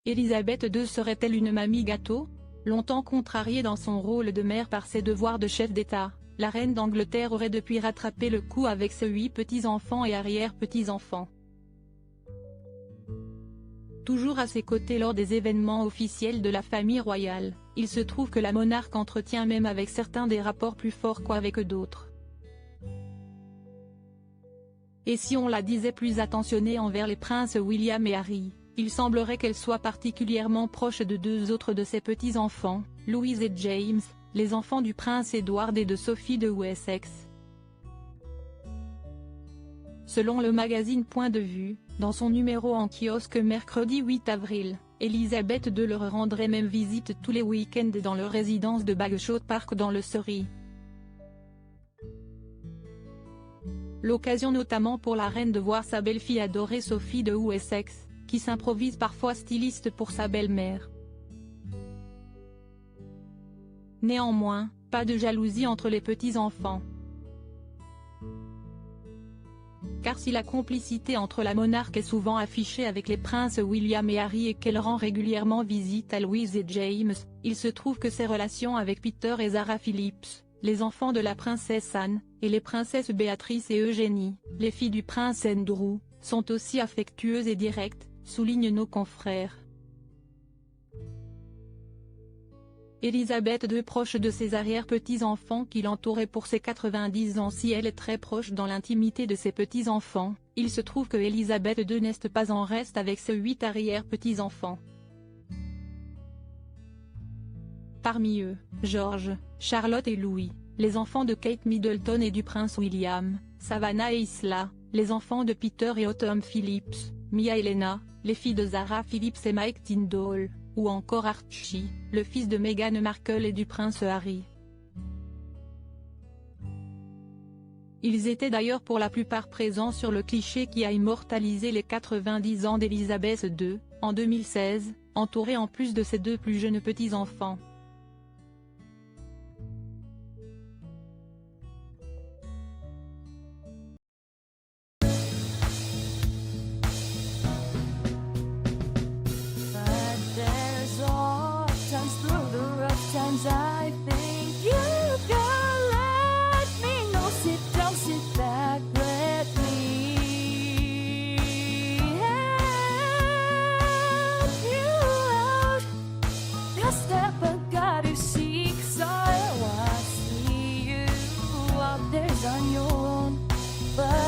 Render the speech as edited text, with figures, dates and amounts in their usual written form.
Élisabeth II serait-elle une mamie gâteau? Longtemps contrariée dans son rôle de mère par ses devoirs de chef d'État, la reine d'Angleterre aurait depuis rattrapé le coup avec ses 8 petits-enfants et arrière-petits-enfants. Toujours à ses côtés lors des événements officiels de la famille royale, il se trouve que la monarque entretient même avec certains des rapports plus forts qu'avec d'autres. Et si on la disait plus attentionnée envers les princes William et Harry, il semblerait qu'elle soit particulièrement proche de 2 autres de ses petits-enfants, Louise et James, les enfants du prince Edward et de Sophie de Wessex. Selon le magazine Point de Vue, dans son numéro en kiosque mercredi 8 avril, Élisabeth II leur rendrait même visite tous les week-ends dans leur résidence de Bagshot Park dans le Surrey. L'occasion notamment pour la reine de voir sa belle-fille adorée Sophie de Wessex, qui s'improvise parfois styliste pour sa belle-mère. Néanmoins, pas de jalousie entre les petits-enfants. Car si la complicité entre la monarque est souvent affichée avec les princes William et Harry et qu'elle rend régulièrement visite à Louise et James, il se trouve que ses relations avec Peter et Zara Phillips, les enfants de la princesse Anne, et les princesses Béatrice et Eugénie, les filles du prince Andrew, sont aussi affectueuses et directes, soulignent nos confrères. Élisabeth II proche de ses arrière-petits-enfants qui l'entouraient pour ses 90 ans. Si elle est très proche dans l'intimité de ses petits-enfants, il se trouve que Élisabeth II n'est pas en reste avec ses 8 arrière-petits-enfants. Parmi eux, George, Charlotte et Louis, les enfants de Kate Middleton et du prince William, Savannah et Isla, les enfants de Peter et Autumn Phillips, Mia et Lena, les filles de Zara Phillips et Mike Tyndall, ou encore Archie, le fils de Meghan Markle et du prince Harry. Ils étaient d'ailleurs pour la plupart présents sur le cliché qui a immortalisé les 90 ans d'Élisabeth II, en 2016, entourée en plus de ses 2 plus jeunes petits-enfants. I think you can let me know. Sit down, sit back, let me help you out. The step I gotta seek, so I see you out there on your own, but